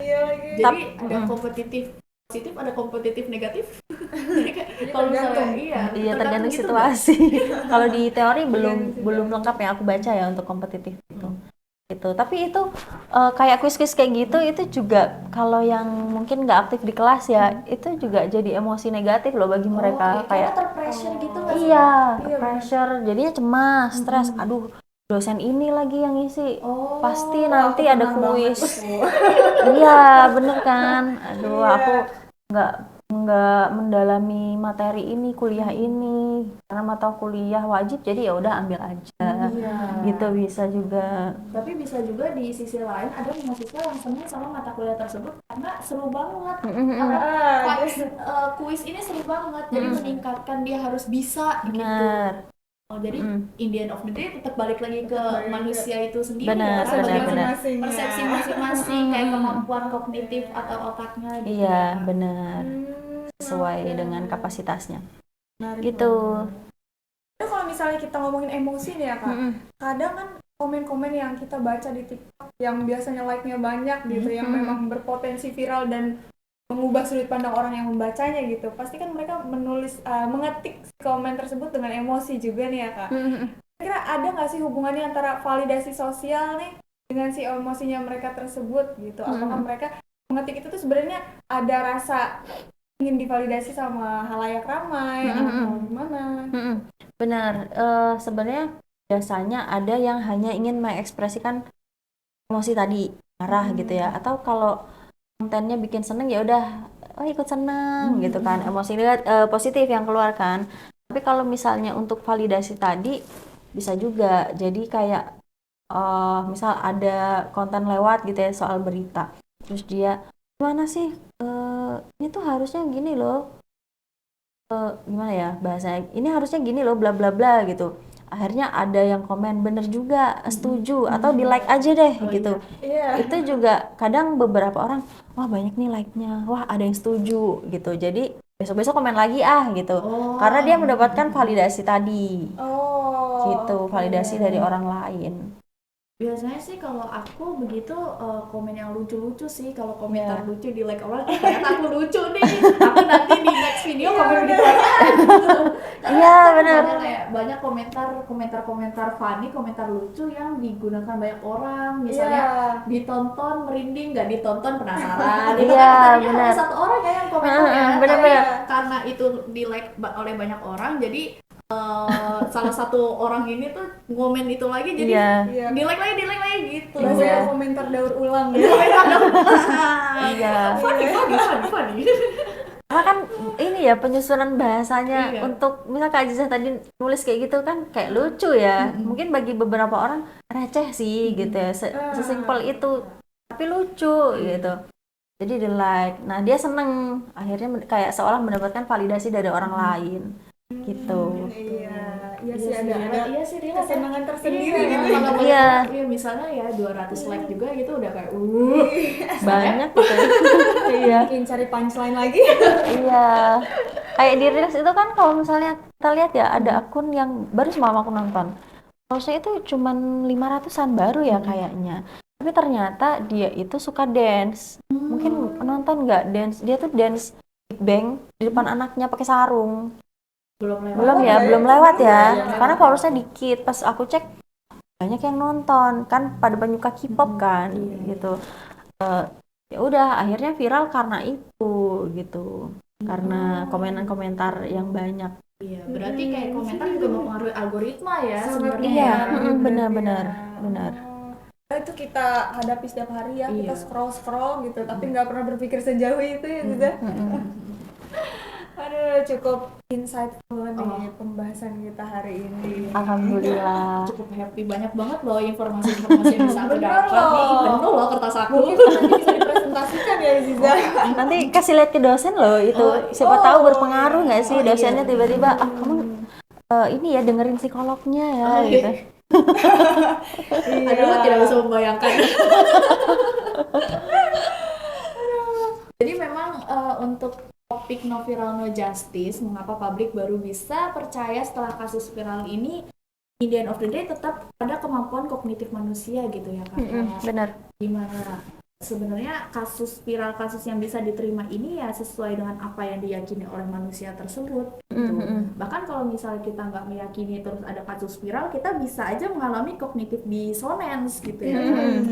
Iya lagi. Jadi ada kompetitif positif, ada kompetitif negatif. Jadi kalau misalnya Iya, tergantung gitu situasi. Kalau di teori belum lengkap yang aku baca ya untuk kompetitif itu. Gitu. Tapi itu kayak kuis-kuis kayak gitu itu juga kalau yang mungkin nggak aktif di kelas ya, itu juga jadi emosi negatif loh bagi mereka. Kayak Kayak terpressure gitu nggak sih? iya, pressure, jadinya cemas, stres. Aduh, dosen ini lagi yang ngisi. Oh, Pasti aku nanti ada pernah banget kuis. tuh. Iya, bener kan? Aduh, Iya. aku nggak nggak mendalami materi ini, kuliah ini, karena mata kuliah wajib, jadi ya udah ambil aja. Iya. Gitu bisa juga. Tapi bisa juga di sisi lain ada mahasiswa yang senang sama mata kuliah tersebut karena seru banget. Kuis ini seru banget, jadi meningkatkan dia harus bisa gitu. Benar. Jadi in the end of the day tetap balik lagi ke manusia itu sendiri Benar, ya, benar, benar. persepsi masing-masing kayak kemampuan kognitif atau otaknya gitu. Iya, benar. Sesuai oke. dengan kapasitasnya. Menarik Gitu. banget. Kalau misalnya kita ngomongin emosi nih ya Kak, kadang kan komen-komen yang kita baca di TikTok yang biasanya like-nya banyak gitu, yang memang berpotensi viral dan mengubah sudut pandang orang yang membacanya gitu. Pasti kan mereka mengetik komen tersebut dengan emosi juga nih ya Kak. Kira ada nggak sih hubungannya antara validasi sosial nih dengan si emosinya mereka tersebut gitu? Apakah mereka mengetik itu tuh sebenarnya ada rasa ingin divalidasi sama halayak ramai atau gimana? Benar. Sebenarnya biasanya ada yang hanya ingin mengekspresikan emosi tadi, marah gitu ya, atau kalau kontennya bikin seneng ya udah ikut seneng gitu kan, emosi positif yang keluar kan. Tapi kalau misalnya untuk validasi tadi bisa juga jadi kayak misal ada konten lewat gitu ya soal berita, terus dia gimana sih, ini tuh harusnya gini loh, gimana ya bahasanya, ini harusnya gini loh bla bla bla gitu. Akhirnya ada yang komen bener juga, setuju, atau di like aja deh gitu. Itu juga kadang beberapa orang, wah banyak nih like-nya, wah ada yang setuju gitu, jadi besok-besok komen lagi gitu, karena dia mendapatkan validasi tadi gitu, validasi dari orang lain. Biasanya sih kalau aku begitu komen yang lucu-lucu sih, kalau komentar lucu di like orang, ternyata aku lucu nih, aku nanti di next video komen begitu aja gitu. Iya benar. Banyak komentar funny, komentar lucu yang digunakan banyak orang, misalnya ditonton merinding, nggak ditonton penasaran. Iya benar. Ada satu orang ya yang komentar ya, benar-benar. karena itu di like oleh banyak orang, jadi salah satu orang ini tuh ngomen itu lagi, jadi di like lagi gitu. Biasanya komentar daur ulang ya. Iya. Funny. Karena kan ini ya penyusunan bahasanya untuk misal Kak Aziza tadi nulis kayak gitu kan kayak lucu ya. Mungkin bagi beberapa orang receh sih gitu ya. Sesimpel itu tapi lucu gitu. Jadi di like. Nah, dia seneng akhirnya kayak seolah mendapatkan validasi dari orang lain. Gitu. Iya sih ada kesenangan tersendiri gitu. Kalau misalnya ya 200 like juga gitu udah kayak banyak gitu. Iya. Mungkin cari punchline lagi. Iya. Kayak di Reels itu kan kalau misalnya kita lihat ya ada akun yang baru semalam aku nonton. Followers-nya itu cuman 500-an baru ya kayaknya. Tapi ternyata dia itu suka dance. Mungkin nonton nggak dance? Dia tuh dance Big Bang di depan anaknya pakai sarung. Belum lewat ya. Karena followersnya dikit. Pas aku cek banyak yang nonton kan, pada penyuka K-pop kan gitu. Ya udah akhirnya viral karena itu gitu. Karena komentar yang banyak. Iya, berarti kayak komentar juga mempengaruhi algoritma ya sebenarnya. Iya, benar. Itu kita hadapi setiap hari ya, kita scroll gitu, tapi nggak pernah berpikir sejauh itu ya juga. Aduh, cukup insightful nih pembahasan kita hari ini. Alhamdulillah. Cukup happy, banyak banget loh informasi-informasi yang bisa aku dapat nih. Penuh loh kertas aku. Mungkin nanti bisa dipresentasikan ya Ziza. Nanti kasih lihat ke dosen loh itu. Siapa tahu berpengaruh nggak sih dosennya tiba-tiba kamu ini ya dengerin psikolognya ya gitu. Aduh, tidak bisa membayangkan. Jadi memang untuk topik no viral no justice, mengapa publik baru bisa percaya setelah kasus viral ini, in the end of the day tetap pada kemampuan kognitif manusia gitu ya Kak. Benar. Gimana sebenarnya kasus yang bisa diterima ini ya sesuai dengan apa yang diyakini oleh manusia tersebut gitu. Bahkan kalau misalnya kita nggak meyakini terus ada kasus viral, kita bisa aja mengalami cognitive dissonance gitu ya.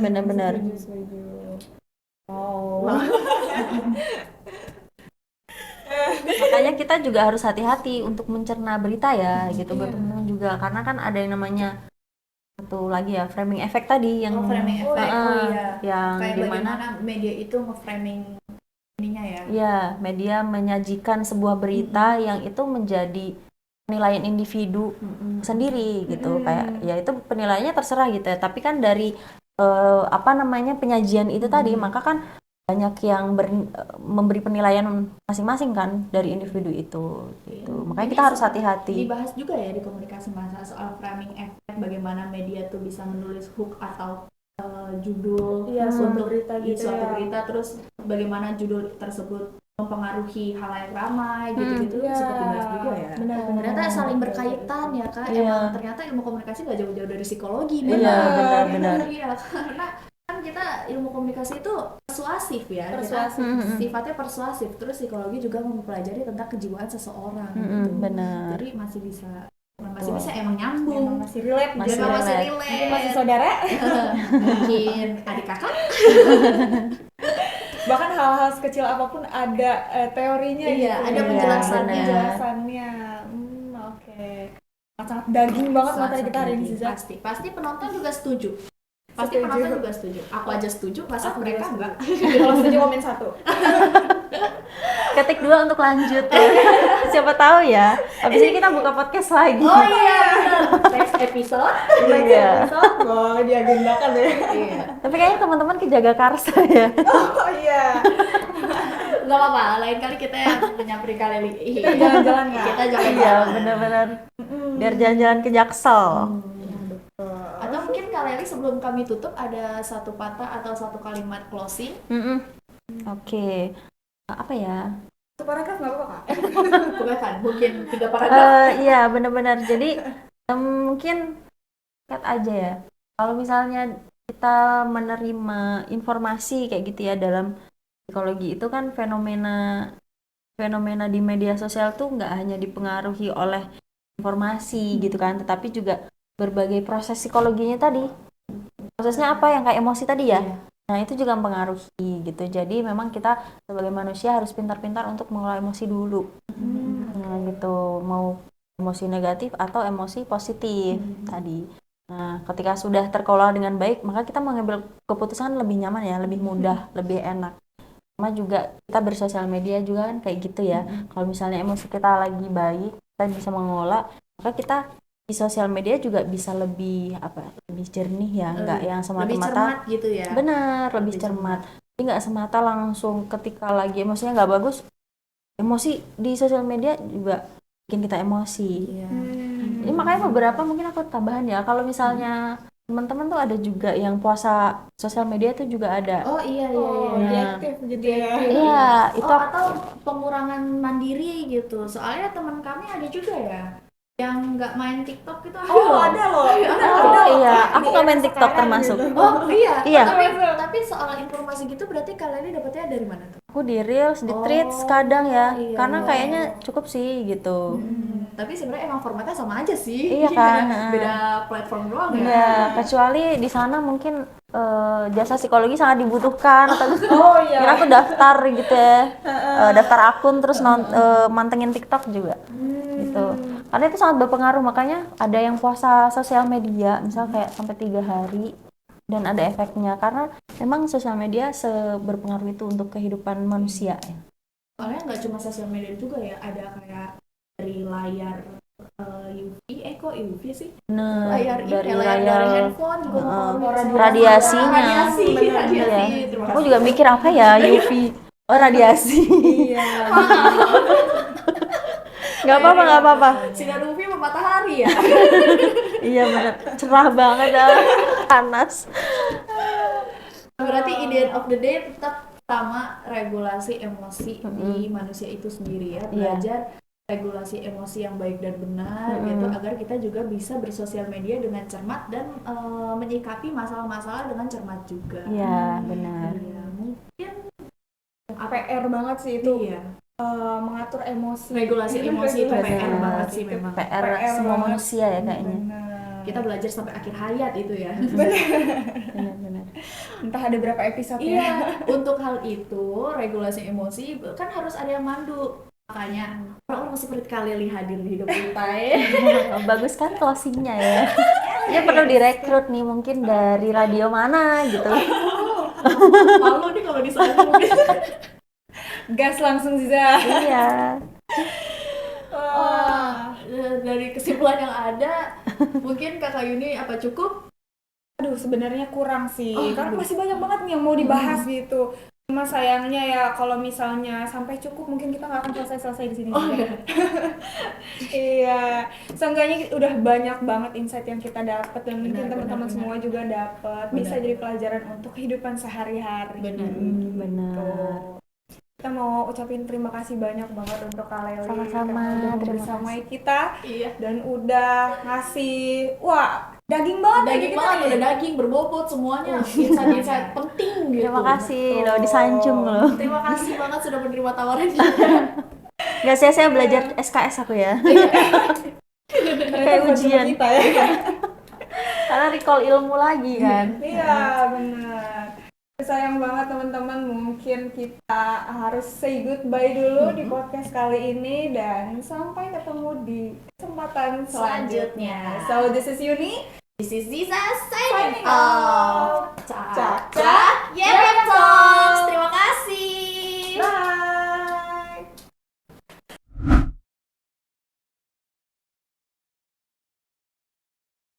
Benar. Makanya kita juga harus hati-hati untuk mencerna berita ya gitu, bertemu juga karena kan ada yang namanya satu lagi ya, framing effect tadi yang framing effect. Iya. yang Kayak dimana bagaimana media itu nge-framing ininya ya. ya media menyajikan sebuah berita yang itu menjadi penilaian individu sendiri gitu. Kayak ya itu penilaiannya terserah gitu ya, tapi kan dari penyajian itu tadi, maka kan banyak yang memberi penilaian masing-masing kan dari individu itu gitu. Makanya kita harus hati-hati. Dibahas juga ya di komunikasi massa soal framing effect, bagaimana media tuh bisa menulis hook atau judul suatu berita gitu suatu ya. berita, terus bagaimana judul tersebut mempengaruhi halayak ramai gitu-gitu Iya. sempat dibahas juga ya. Benar. Ternyata saling berkaitan ya Kak. Iya. Emang ternyata ilmu komunikasi gak jauh-jauh dari psikologi. Iya, benar-benar. Iya, karena kan kita ilmu komunikasi itu persuasif ya. Persuasif. Kita sifatnya persuasif. Terus psikologi juga mempelajari tentang kejiwaan seseorang gitu. Benar. Jadi masih bisa emang nyambung. Masih relate Masih gitu. relate. Mungkin masih saudara. Mungkin adik kakak. Bahkan hal-hal sekecil apapun ada teorinya Iya, gitu. ada penjelasannya. Penjelasannya. Oke. Sangat daging banget materi kita hari ini, Ziza. Pasti penonton juga setuju. Pasti Setuju. penonton juga setuju. Aku aja setuju, masa Aku mereka juga enggak? Kalau setuju komen 1. Ketik 2 untuk lanjut ya. Siapa tahu ya. Habis ini kita buka podcast lagi. Oh iya, benar. Next episode. Iya. Oh, diagendakan ya. Iya. Tapi kayaknya teman-teman ke Jagakarsa ya. Oh iya. Enggak apa-apa, lain kali kita yang menyamperin kalian. Kita jalan-jalan nggak? Kita jalan. Iya, benar-benar. Biar jalan-jalan ke Jaksel. Atau mungkin Kak Leli sebelum kami tutup ada satu patah atau satu kalimat closing. Oke. Apa ya? Satu paragraf nggak apa-apa, Kak? Bukan kan? Mungkin 3 paragraf. Iya, benar-benar. Jadi mungkin cut aja ya. Kalau misalnya kita menerima informasi kayak gitu ya dalam psikologi, itu kan fenomena di media sosial tuh nggak hanya dipengaruhi oleh informasi gitu kan, tetapi juga berbagai proses psikologinya tadi. Prosesnya apa yang kayak emosi tadi ya? Nah, itu juga mempengaruhi gitu. Jadi memang kita sebagai manusia harus pintar-pintar untuk mengelola emosi dulu. Nah, gitu. Mau emosi negatif atau emosi positif tadi. Nah, ketika sudah terkelola dengan baik, maka kita mengambil keputusan lebih nyaman ya, lebih mudah, lebih enak. Sama juga kita bersosial media juga kan kayak gitu ya. Kalau misalnya emosi kita lagi baik, kita bisa mengelola, maka kita di sosial media juga bisa lebih jernih ya, nggak yang lebih semata-mata cermat gitu ya. benar, lebih cermat. Jadi nggak semata langsung ketika lagi emosinya nggak bagus, emosi di sosial media juga bikin kita emosi. Jadi makanya beberapa mungkin aku tambahan ya, kalau misalnya teman-teman tuh ada juga yang puasa sosial media tuh juga ada. Oh iya. Diaktif jadi ya. Iya, itu atau pengurangan mandiri gitu. Soalnya teman kami ada juga ya yang nggak main TikTok gitu. Ada loh. oh iya, aku nggak main TikTok termasuk. Oh iya. Iya. Tapi soal informasi gitu berarti kalian ini dapetnya dari mana tuh? Aku di Reels, di Threads kadang ya, iya. karena kayaknya cukup sih gitu. Tapi sebenarnya emang formatnya sama aja sih. Iya kan? Beda platform doang ya. Ya, kecuali di sana mungkin jasa psikologi sangat dibutuhkan atau Oh iya. kira aku daftar gitu ya, daftar akun terus mantengin TikTok juga gitu. Karena itu sangat berpengaruh, makanya ada yang puasa sosial media misal kayak sampai 3 hari dan ada efeknya karena memang sosial media berpengaruh itu untuk kehidupan manusia ya. Soalnya nggak cuma sosial media juga ya, ada kayak dari layar UV, kok UV sih? Nah, Layar dari handphone juga mempengaruhi radiasinya. radiasi. Iya. Terima Aku kasih. juga mikir apa ya UV? Oh, radiasi. Iya. Nggak apa-apa. Sinar UV matahari ya. Iya benar, cerah banget ya, panas. Berarti in the end of the day tetap sama regulasi emosi di manusia itu sendiri ya. Belajar regulasi emosi yang baik dan benar gitu agar kita juga bisa bersosial media dengan cermat dan menyikapi masalah-masalah dengan cermat juga. Iya benar. Iya, mungkin PR banget sih itu. iya. Mengatur emosi. Regulasi emosi itu PR Benar. banget sih memang. PR semua banget. manusia ya kayaknya. Benar. Kita belajar sampai akhir hayat itu ya. Benar. Entah ada berapa episode Iya, ya. untuk hal itu regulasi emosi kan harus ada yang mandu. Makanya orang-orang seperti Kak Leli hadir di hidup kita ya. Bagus kan closingnya ya. Dia perlu direkrut nih, mungkin dari radio mana gitu. Malu nih kalau disana mungkin. Gas langsung Ziza. Iya. Wah, dari kesimpulan yang ada, mungkin Kakak Yuni apa cukup? Aduh, sebenarnya kurang sih, karena Aduh. masih banyak banget nih yang mau dibahas gitu. Cuma sayangnya ya kalau misalnya sampai cukup mungkin kita nggak akan selesai di sini. Iya, seenggaknya udah banyak banget insight yang kita dapat dan mungkin teman-teman semua juga dapat. Bisa jadi pelajaran untuk kehidupan sehari-hari. Benar. Benar. Tuh. Kita mau ucapin terima kasih banyak banget untuk Kak Leli Sama-sama, karena udah terima bersamai kita Iya. dan udah ngasih daging banget ya Daging kita banget, nih. udah daging berbobot semuanya. Insight-insight penting gitu. Terima kasih loh, disanjung loh. Terima kasih banget sudah menerima tawarannya. Gak sia-sia belajar SKS aku ya. Kayak buat ujian. kita ya. Karena recall ilmu lagi kan. Iya, benar. Sayang banget teman-teman, mungkin kita harus say goodbye dulu di podcast kali ini dan sampai ketemu di kesempatan selanjutnya. Selanjutnya. So this is Yuni. This is Ziza Signing signing off. off. Ciao.